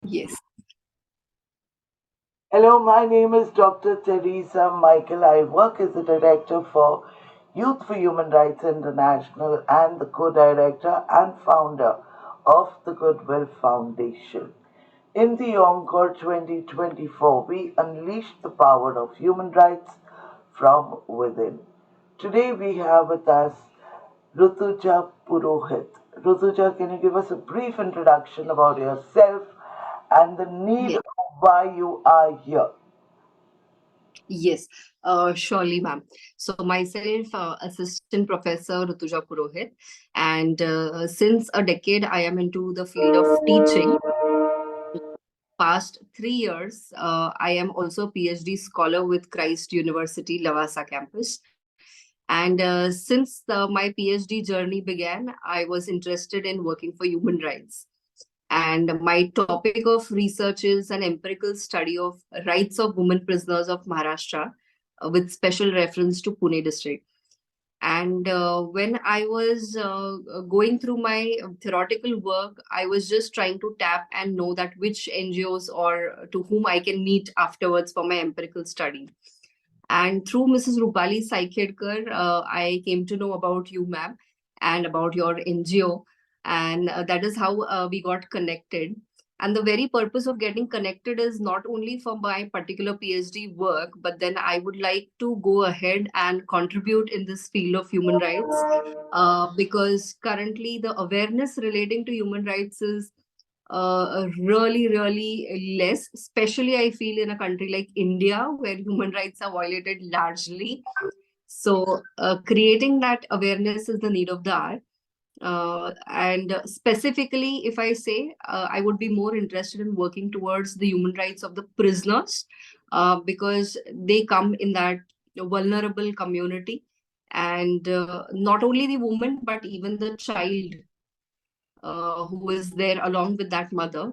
Yes. Hello, my name is Dr. Theresa Michael. I work as the director for Youth for Human Rights International and the co-director and founder of the Goodwill Foundation. In the ENCORE 2024, we unleash the power of human rights from within. Today we have with us Rutuja Purohit. Rutuja, can you give us a brief introduction about yourself and the need Yes. of why you are here? Yes. Surely, ma'am. So myself, Assistant Professor Rutuja Purohit, and since a decade, I am into the field of teaching. Past 3 years, I am also a PhD scholar with Christ University, Lavasa campus. And since my PhD journey began, I was interested in working for human rights. And my topic of research is an empirical study of rights of women prisoners of Maharashtra, with special reference to Pune district. And when I was going through my theoretical work, I was just trying to tap and know that which NGOs or to whom I can meet afterwards for my empirical study. And through Mrs. Rupali Saikhedkar, I came to know about you, ma'am, and about your NGO. And that is how we got connected. And the very purpose of getting connected is not only for my particular PhD work, but then I would like to go ahead and contribute in this field of human rights, because currently the awareness relating to human rights is really, really less, especially I feel in a country like India where human rights are violated largely. So, creating that awareness is the need of the hour. And specifically, if I say, I would be more interested in working towards the human rights of the prisoners, because they come in that vulnerable community. And not only the woman, but even the child who is there along with that mother,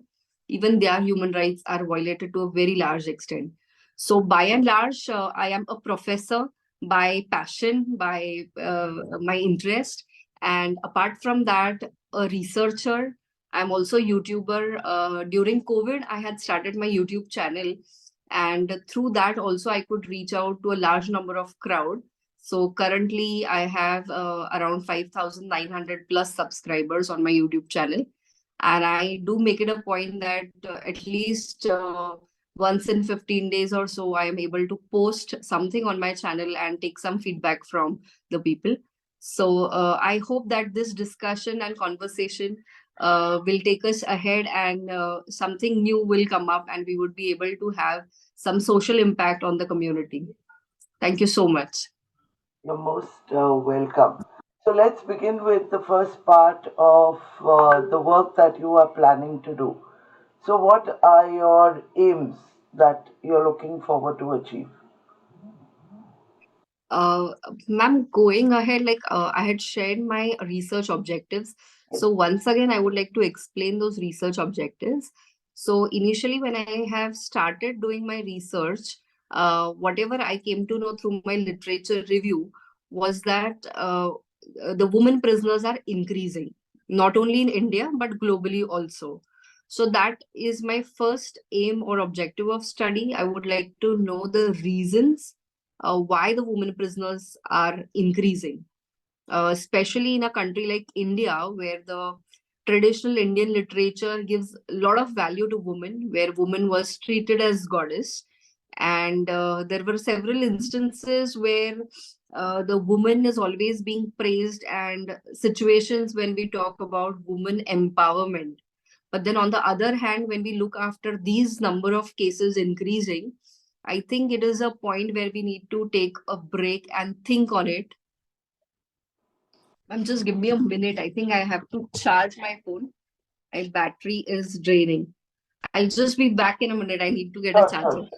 even their human rights are violated to a very large extent. So, by and large, I am a professor by passion, by my interest. And apart from that, a researcher. I'm also a YouTuber. During COVID, I had started my YouTube channel. And through that, also, I could reach out to a large number of crowd. So currently, I have around 5,900 plus subscribers on my YouTube channel. And I do make it a point that at least once in 15 days or so, I am able to post something on my channel and take some feedback from the people. So I hope that this discussion and conversation will take us ahead, and something new will come up and we would be able to have some social impact on the community. Thank you so much. You're most welcome. So let's begin with the first part of the work that you are planning to do. So, what are your aims that you're looking forward to achieve? Uh, Ma'am, going ahead, like I had shared my research objectives. So once again, I would like to explain those research objectives. So initially, when I have started doing my research, whatever I came to know through my literature review was that the women prisoners are increasing, not only in India, but globally also. So that is my first aim or objective of study. I would like to know the reasons why the women prisoners are increasing, especially in a country like India, where the traditional Indian literature gives a lot of value to women, where woman was treated as goddess. And there were several instances where the woman is always being praised, and situations when we talk about woman empowerment. But then on the other hand, when we look after these number of cases increasing, I think it is a point where we need to take a break and think on it. Just give me a minute. I think I have to charge my phone. My battery is draining. I'll just be back in a minute. I need to get a Sure, charger. sure.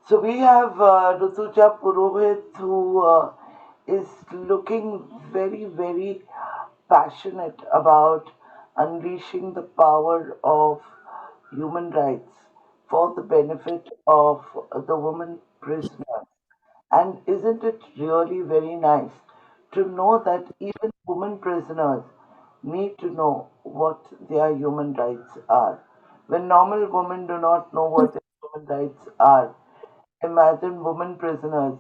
So we have Rutuja Purohit who is looking very, very passionate about unleashing the power of human rights for the benefit of the women prisoners. And isn't it really very nice to know that even women prisoners need to know what their human rights are. When normal women do not know what their human rights are, imagine women prisoners.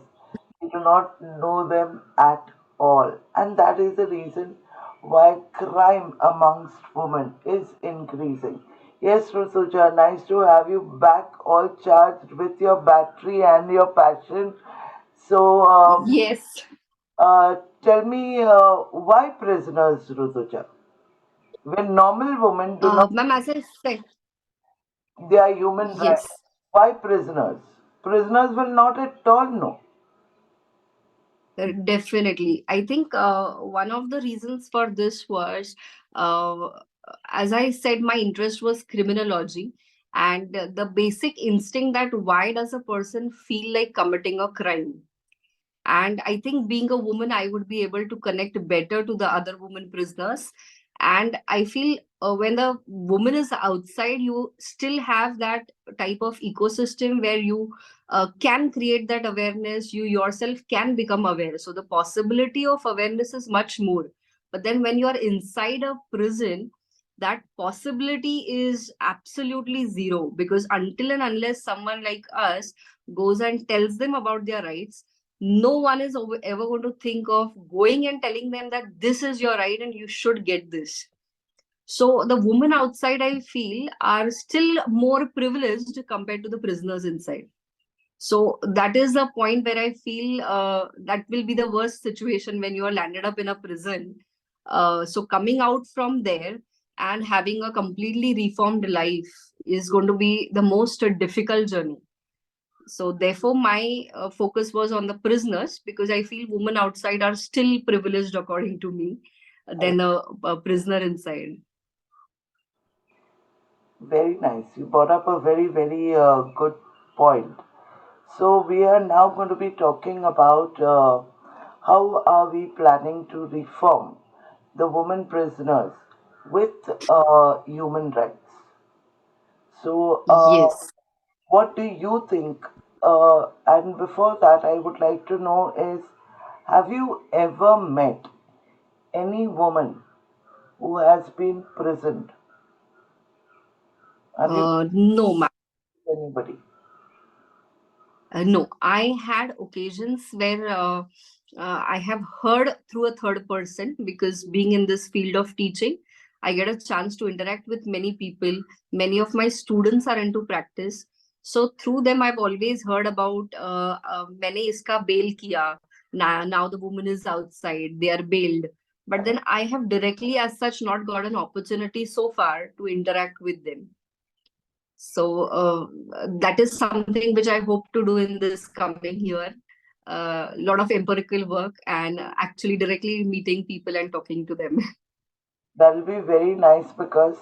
We do not know them at all. And that is the reason why crime amongst women is increasing. Yes, Rusuja, nice to have you back all charged with your battery and your passion. So, Yes. tell me why prisoners, Rutuja? When normal women do not Ma'am, as I said, their human rights, yes. why prisoners? Prisoners will not at all know. Definitely. I think one of the reasons for this was, uh, as I said, my interest was criminology. And the basic instinct that why does a person feel like committing a crime? And I think being a woman, I would be able to connect better to the other women prisoners. And I feel when the woman is outside, you still have that type of ecosystem where you can create that awareness. You yourself can become aware. So the possibility of awareness is much more. But then when you are inside a prison, that possibility is absolutely zero, because until and unless someone like us goes and tells them about their rights, no one is ever going to think of going and telling them that this is your right and you should get this. So the women outside, I feel, are still more privileged compared to the prisoners inside. So that is the point where I feel that will be the worst situation when you are landed up in a prison. So coming out from there and having a completely reformed life is going to be the most difficult journey. So therefore, my focus was on the prisoners, because I feel women outside are still privileged, according to me, than a prisoner inside. Very nice. You brought up a very, very good point. So we are now going to be talking about how are we planning to reform the women prisoners with human rights. So, Yes. what do you think? And before that, I would like to know is, have you ever met any woman who has been prisoned? Have you No, ma'am. met anybody? No, I had occasions where I have heard through a third person, because being in this field of teaching, I get a chance to interact with many people. Many of my students are into practice. So through them, I've always heard about मैंने इसका bail किया. Now the woman is outside, they are bailed. But then I have directly, as such, not got an opportunity so far to interact with them. So that is something which I hope to do in this coming year. A lot of empirical work and actually directly meeting people and talking to them. That'll be very nice because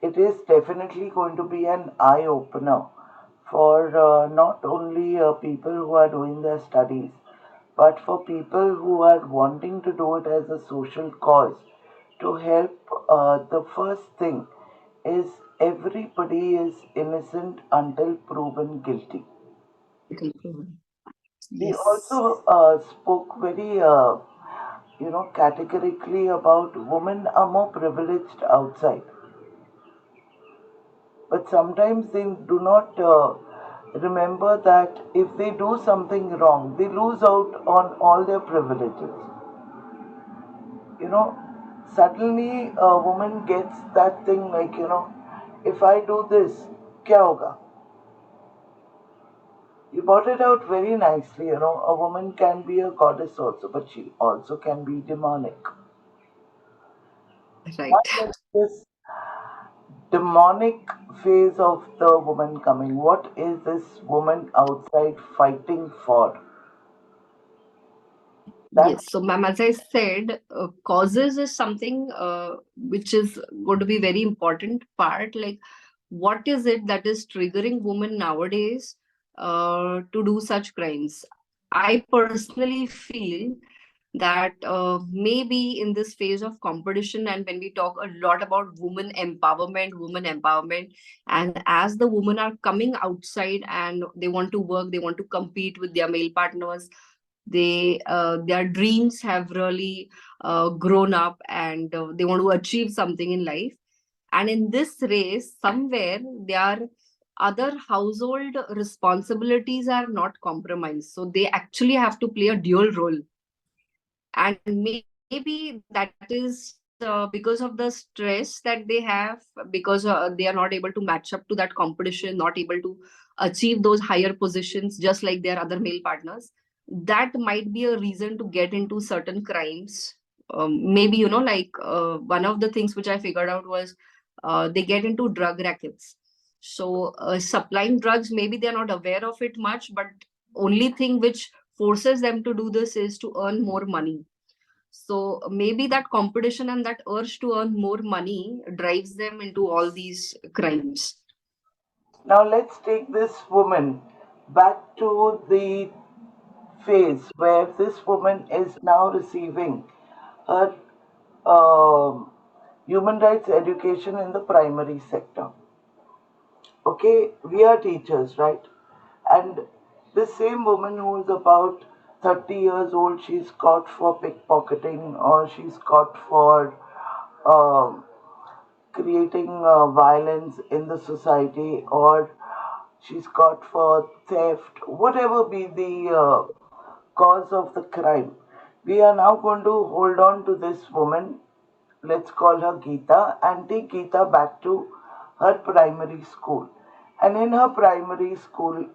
it is definitely going to be an eye opener for not only people who are doing their studies, but for people who are wanting to do it as a social cause to help. The first thing is everybody is innocent until proven guilty. He Yes. also spoke very, categorically about women are more privileged outside, but sometimes they do not remember that if they do something wrong, they lose out on all their privileges. You know, suddenly a woman gets that thing like, if I do this, kya hoga? You brought it out very nicely. A woman can be a goddess also, but she also can be demonic. Right. What is this demonic phase of the woman coming? What is this woman outside fighting for? That Yes. So, ma'am, as I said, causes is something which is going to be very important part. Like, what is it that is triggering women nowadays to do such crimes? I personally feel that maybe in this phase of competition, and when we talk a lot about women empowerment, and as the women are coming outside and they want to work, they want to compete with their male partners, Their dreams have really grown up, and they want to achieve something in life. And in this race, somewhere their other household responsibilities are not compromised. So they actually have to play a dual role. And maybe that is because of the stress that they have, because they are not able to match up to that competition, not able to achieve those higher positions just like their other male partners. That might be a reason to get into certain crimes. Maybe, one of the things which I figured out was they get into drug rackets. So supplying drugs, maybe they're not aware of it much, but only thing which forces them to do this is to earn more money. So maybe that competition and that urge to earn more money drives them into all these crimes. Now let's take this woman back to the phase where this woman is now receiving her um, human rights education in the primary sector. Okay, we are teachers, right? And the same woman who is about 30 years old, she's caught for pickpocketing, or she's caught for um creating violence in the society, or she's caught for theft, whatever be the cause of the crime. We are now going to hold on to this woman, let's call her Geeta, and take Geeta back to her primary school. And in her primary school,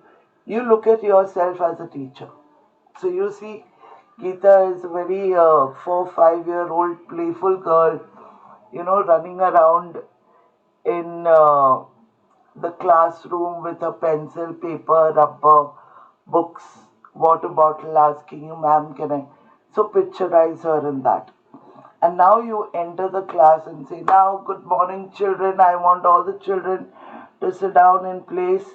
you look at yourself as a teacher. So you see, Geeta is a very 4, 5 year old playful girl, running around in the classroom with a pencil, paper, rubber, books, water bottle, asking you, ma'am, can I? So picturize her in that. And now you enter the class and say, now, good morning, children. I want all the children to sit down in place,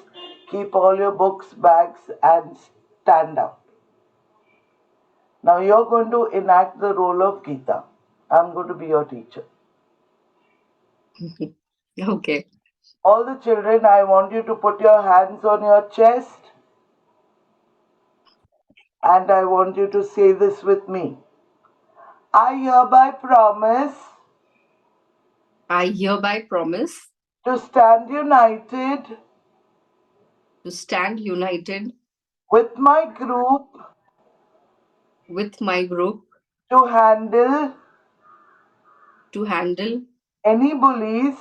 keep all your books, bags, and stand up. Now you're going to enact the role of Geeta. I'm going to be your teacher. Okay. All the children, I want you to put your hands on your chest, and I want you to say this with me. I hereby promise I hereby promise to stand united to stand united with my group with my group to handle to handle any bullies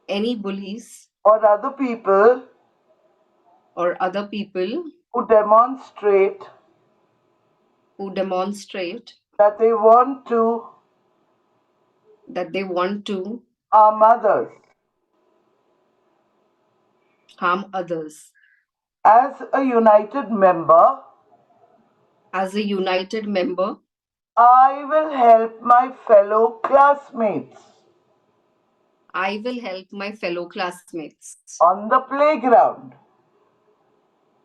any bullies or other people or other people who demonstrate who demonstrate that they want to that they want to harm others. harm others. As a united member, As a united member, I will help my fellow classmates I will help my fellow classmates on the playground.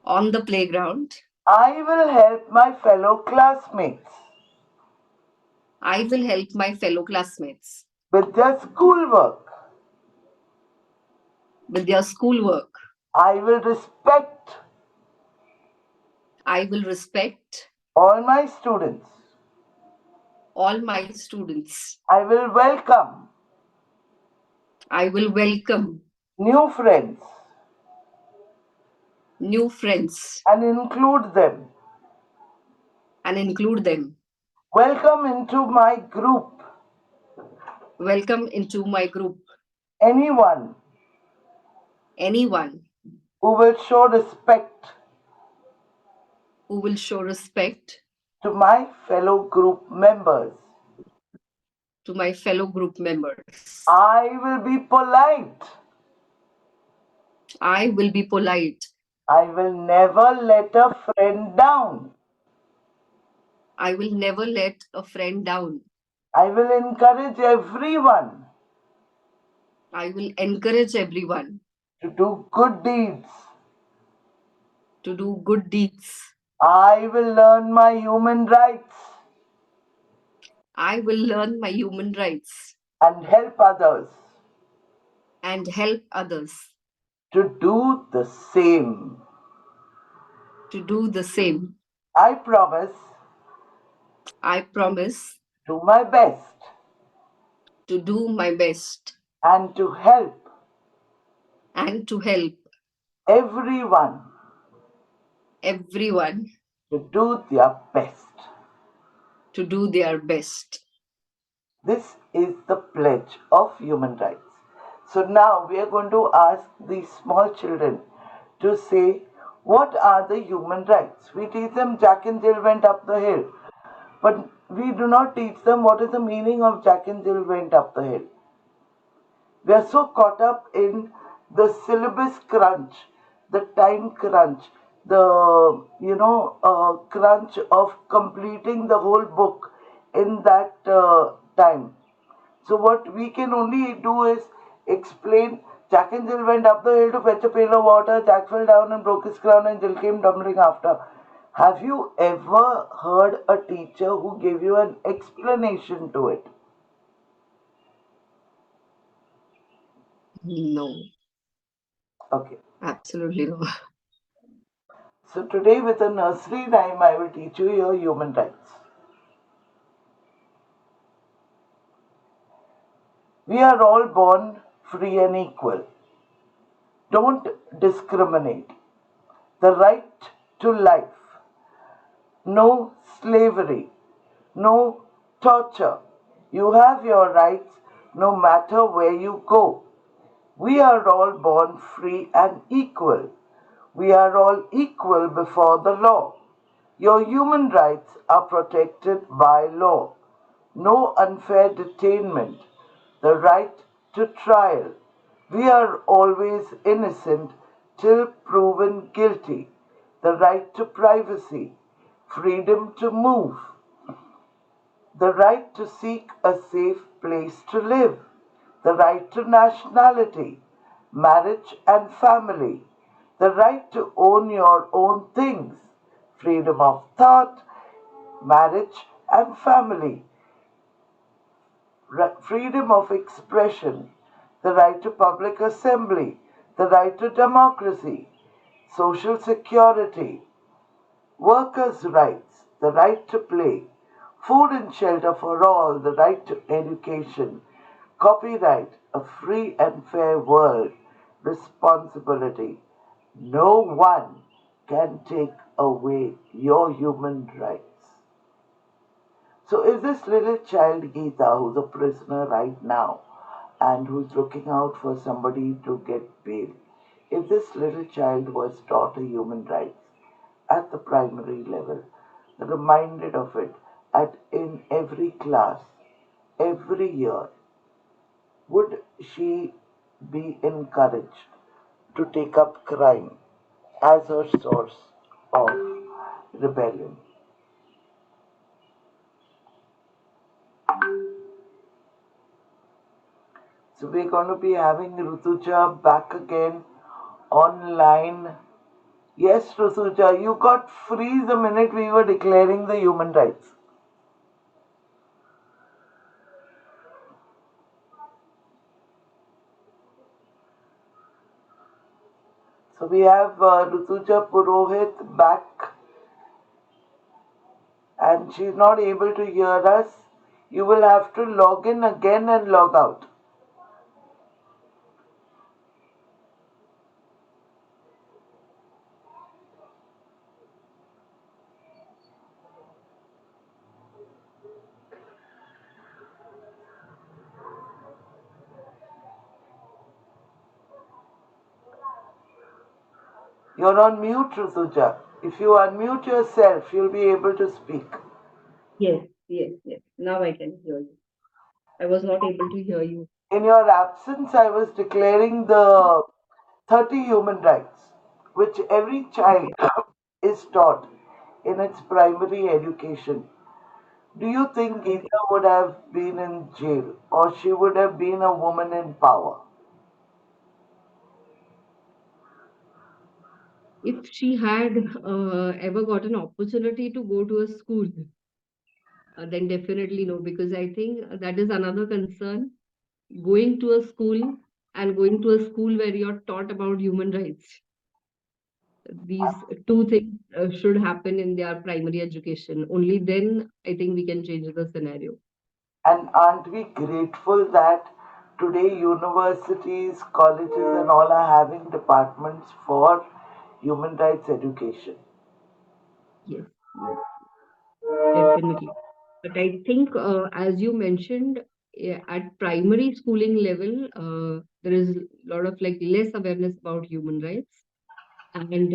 on the playground. I will help my fellow classmates I will help my fellow classmates with their schoolwork. with their schoolwork. I will respect I will respect all my students. all my students. I will welcome I will welcome new friends new friends and include them. and include them. Welcome into my group Welcome into my group anyone anyone who will show respect who will show respect to my fellow group members. to my fellow group members. I will be polite. I will be polite. I will never let a friend down. I will never let a friend down. I will encourage everyone I will encourage everyone to do good deeds. to do good deeds. I will learn my human rights I will learn my human rights and help others and help others to do the same. to do the same. I promise I promise to my best to do my best and to help and to help everyone everyone to do their best. to do their best. This is the pledge of human rights. So now we are going to ask these small children to say, what are the human rights? We teach them Jack and Jill went up the hill, but we do not teach them what is the meaning of Jack and Jill went up the hill. We are so caught up in the syllabus crunch, the time crunch, the crunch of completing the whole book in that time. So what we can only do is explain. Jack and Jill went up the hill to fetch a pail of water. Jack fell down and broke his crown, and Jill came tumbling after. Have you ever heard a teacher who gave you an explanation to it? No, Okay. absolutely no. So today with a nursery rhyme I will teach you your human rights. We are all born free and equal. Don't discriminate. The right to life. No slavery. No torture. You have your rights no matter where you go. We are all born free and equal. We are all equal before the law. Your human rights are protected by law. No unfair detainment. The right to trial. We are always innocent till proven guilty. The right to privacy. Freedom to move. The right to seek a safe place to live, the right to nationality, marriage and family, the right to own your own things, freedom of thought, marriage and family, freedom of expression, the right to public assembly, the right to democracy, social security, workers' rights, the right to play, food and shelter for all, the right to education, copyright, a free and fair world, responsibility. No one can take away your human rights. So if this little child Geeta, who's a prisoner right now and who's looking out for somebody to get bail, if this little child was taught a human rights at the primary level, reminded of it at in every class, every year, would she be encouraged to take up crime as her source of rebellion? So we're going to be having Rutuja back again online. Yes, Rutuja, you got freeze the minute we were declaring the human rights. So we have Rutuja Purohit back and she's not able to hear us. You will have to log in again and log out. You're on mute, Rutuja. If you unmute yourself, you'll be able to speak. Yes, yes, yes. Now I can hear you. I was not able to hear you. In your absence, I was declaring the 30 human rights, which every child Okay. is taught in its primary education. Do you think Okay. Geeta would have been in jail or she would have been a woman in power? If she had ever got an opportunity to go to a school, then definitely no, because I think that is another concern. Going to a school and going to a school where you're taught about human rights. These two things should happen in their primary education. Only then I think we can change the scenario. And aren't we grateful that today universities, colleges, and all are having departments for human rights education? Yes, yes, definitely. But I think, as you mentioned, at primary schooling level, there is a lot of like less awareness about human rights, and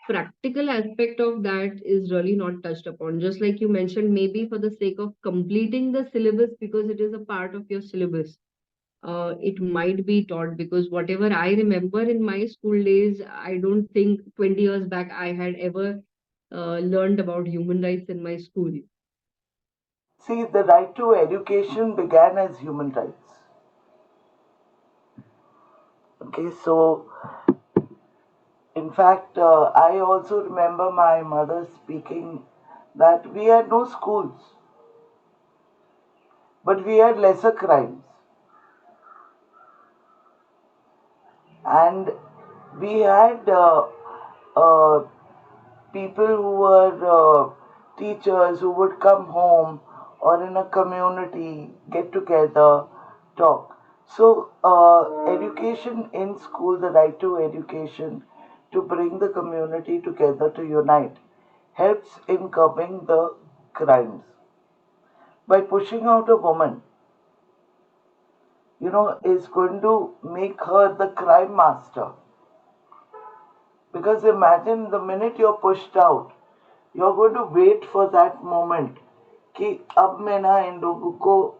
practical aspect of that is really not touched upon. Just like you mentioned, maybe for the sake of completing the syllabus, because it is a part of your syllabus, it might be taught. Because whatever I remember in my school days, I don't think 20 years back I had ever learned about human rights in my school. See, the right to education began as human rights. Okay, so in fact, I also remember my mother speaking that we had no schools, but we had lesser crimes. And we had uh, people who were teachers who would come home or in a community, get together, talk. So, education in school, the right to education, to bring the community together to unite, helps in curbing the crimes. By pushing out a woman, is going to make her the crime master. Because imagine the minute you're pushed out, you're going to wait for that moment. कि अब मैं ना इन लोगों को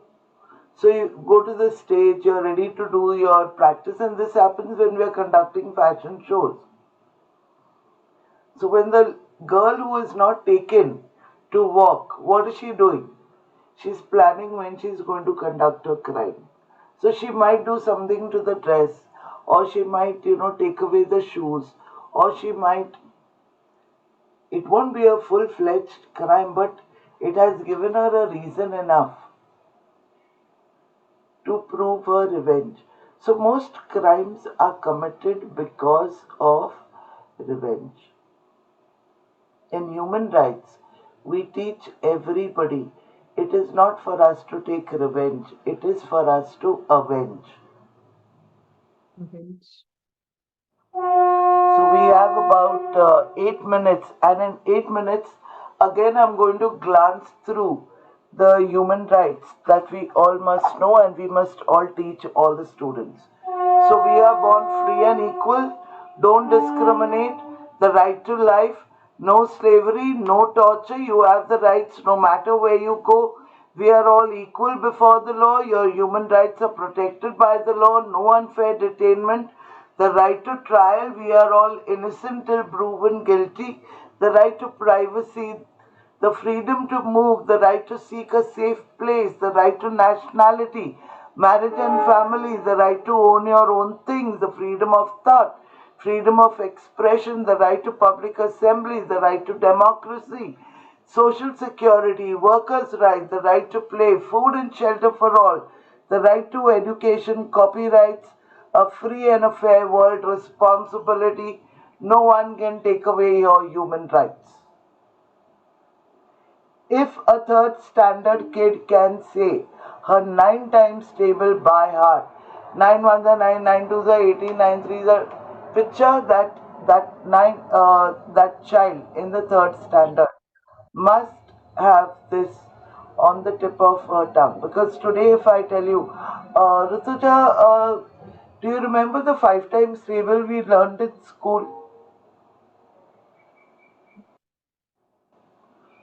So you go to the stage, you're ready to do your practice, and this happens when we're conducting fashion shows. So when the girl who is not taken to walk, what is she doing? She's planning when she's going to conduct her crime. So she might do something to the dress, or she might, take away the shoes, or she might, it won't be a full fledged crime, but it has given her a reason enough to prove her revenge. So most crimes are committed because of revenge. In human rights, we teach everybody it is not for us to take revenge, it is for us to avenge. Okay. So we have about 8 minutes, and in 8 minutes, again, I'm going to glance through the human rights that we all must know and we must all teach all the students. So we are born free and equal, don't discriminate, the right to life, no slavery, no torture, you have the rights no matter where you go. We are all equal before the law. Your human rights are protected by the law. No unfair detainment. The right to trial. We are all innocent till proven guilty. The right to privacy. The freedom to move. The right to seek a safe place. The right to nationality. Marriage and family. The right to own your own things. The freedom of thought. Freedom of expression. The right to public assembly. The right to democracy. Social security, workers' rights, the right to play, food and shelter for all, the right to education, copyrights, a free and a fair world, responsibility. No one can take away your human rights. If a third standard kid can say her 9 times table by heart, 9 ones are 9, 9 twos are 18, 9 threes are. Picture that child in the third standard must have this on the tip of her tongue. Because today, if I tell you, Rutuja, do you remember the 5 times table we learned in school?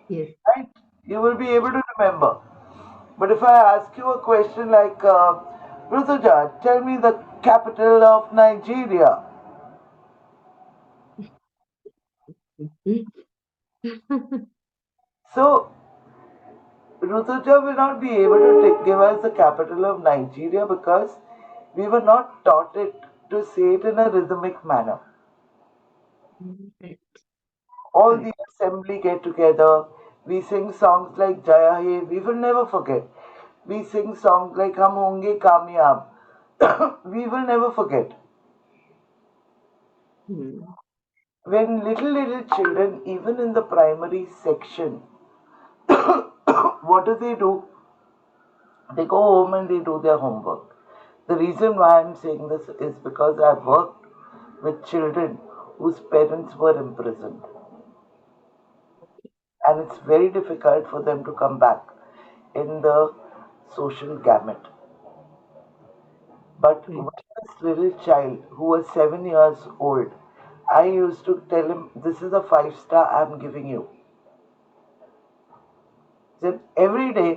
Yes. Right? You will be able to remember. But if I ask you a question like, Rutuja, tell me the capital of Nigeria. So, Rutuja will not be able to give us the capital of Nigeria because we were not taught it to say it in a rhythmic manner. Correct. All the Correct. assembly get together. We sing songs like Jaya He. We will never forget. We sing songs like Hum Honge Kamyab. We will never forget. Hmm. When little children, even in the primary section, what do? They go home and they do their homework. The reason why I'm saying this is because I've worked with children whose parents were imprisoned, and it's very difficult for them to come back in the social gamut. But when Right. this little child who was 7 years old, I used to tell him, "This is a 5 star I'm giving you." Said, "Every day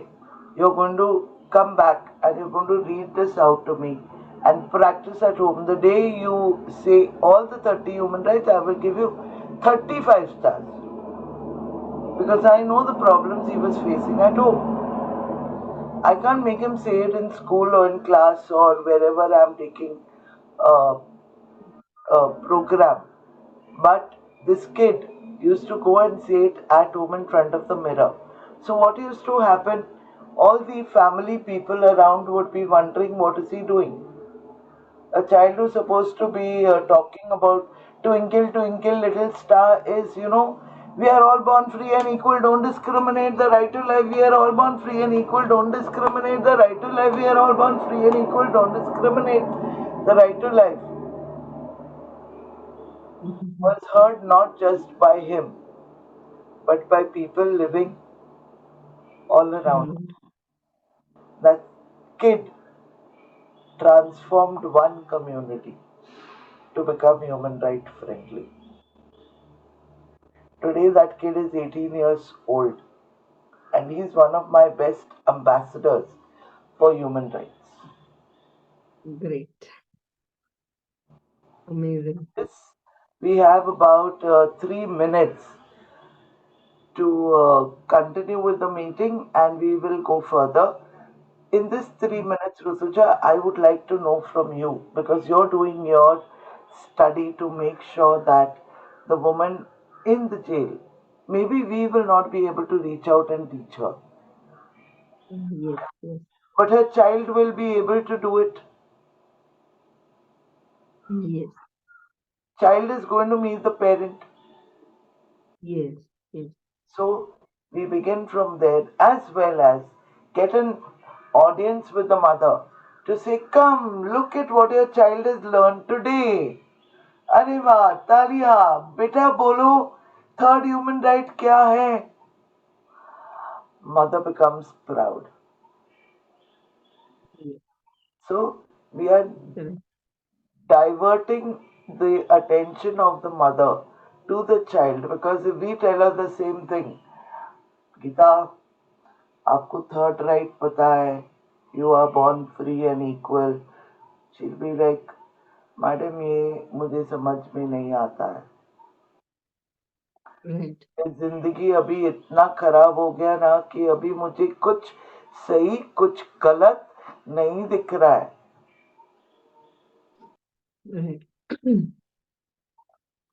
you're going to come back and you're going to read this out to me and practice at home. The day you say all the 30 human rights, I will give you 35 stars." Because I know the problems he was facing at home. I can't make him say it in school or in class or wherever I'm taking uh, program. But this kid used to go and say it at home in front of the mirror. So what used to happen? All the family people around would be wondering, what is he doing? A child who's supposed to be talking about twinkle twinkle little star is, we are all born free and equal, don't discriminate, the right to life, we are all born free and equal, don't discriminate, the right to life, we are all born free and equal, don't discriminate, the right to life, was heard not just by him but by people living all around. Right. That kid transformed one community to become human right friendly. Today, that kid is 18 years old and he's one of my best ambassadors for human rights. Great. Amazing. Yes, we have about 3 minutes to continue with the meeting and we will go further. In this 3 minutes, Rutuja, I would like to know from you because you're doing your study to make sure that the woman in the jail, maybe we will not be able to reach out and teach her, Yes, yes, but her child will be able to do it. yes, Child is going to meet the parent. yes, yes. So we begin from there as well as get an audience with the mother to say, "Come, look at what your child has learned today. अरे वाह तालिया बेटा बोलो third human right क्या है." Mother becomes proud. Yes. So we are Correct. diverting the attention of the mother to the child because if we tell her the same thing, Gita आपको third right पता है, you are born free and equal, she'll be like, madam ये मुझे समझ में नहीं आता है, Right. जिंदगी अभी इतना खराब हो गया ना कि अभी मुझे कुछ सही कुछ गलत नहीं दिख रहा है. Right.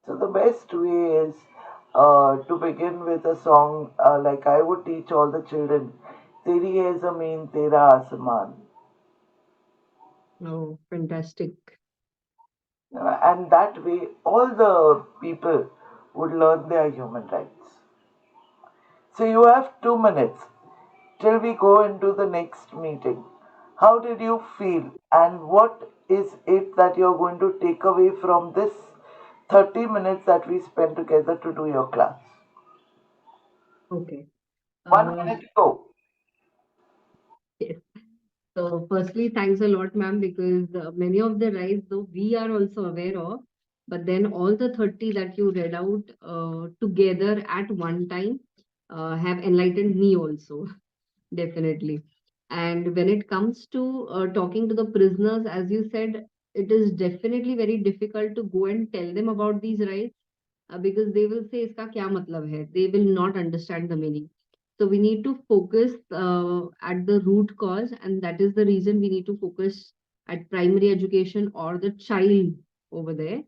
So the best way is to begin with a song like I would teach all the children, तेरी है जमीन तेरा आसमान. Oh, fantastic. And that way all the people would learn their human rights. So you have 2 minutes till we go into the next meeting. How did you feel and what is it that you're going to take away from this 30 minutes that we spent together to do your class? Okay. 1 minute go. Yes. So, firstly, thanks a lot, ma'am, because many of the rights, though we are also aware of, but then all the 30 that you read out together at one time have enlightened me also, definitely. And when it comes to talking to the prisoners, as you said, it is definitely very difficult to go and tell them about these rights because they will say, "Iska kya matlab hai?" They will not understand the meaning. So we need to focus at the root cause, and that is the reason we need to focus at primary education or the child over there,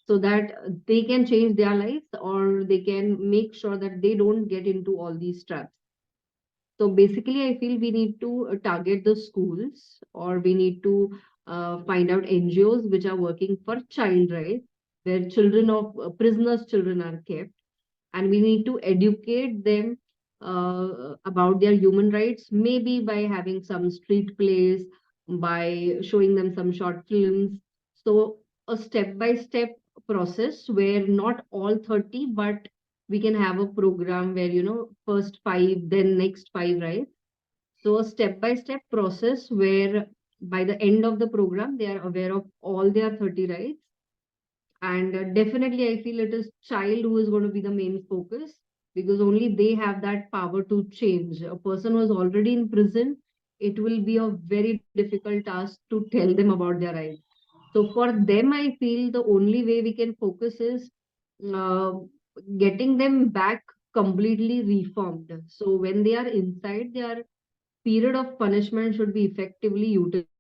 so that they can change their lives or they can make sure that they don't get into all these traps. So basically, I feel we need to target the schools or we need to find out NGOs which are working for child rights where children of prisoners' children are kept, and we need to educate them about their human rights, maybe by having some street plays, by showing them some short films. So a step by step process where not all 30, but we can have a program where, first five, then next five, right? So a step by step process where by the end of the program, they are aware of all their 30 rights. And definitely, I feel it is child who is going to be the main focus, because only they have that power to change. A person who is already in prison, it will be a very difficult task to tell them about their rights. So for them, I feel the only way we can focus is uh, getting them back completely reformed. So when they are inside, their period of punishment should be effectively utilized.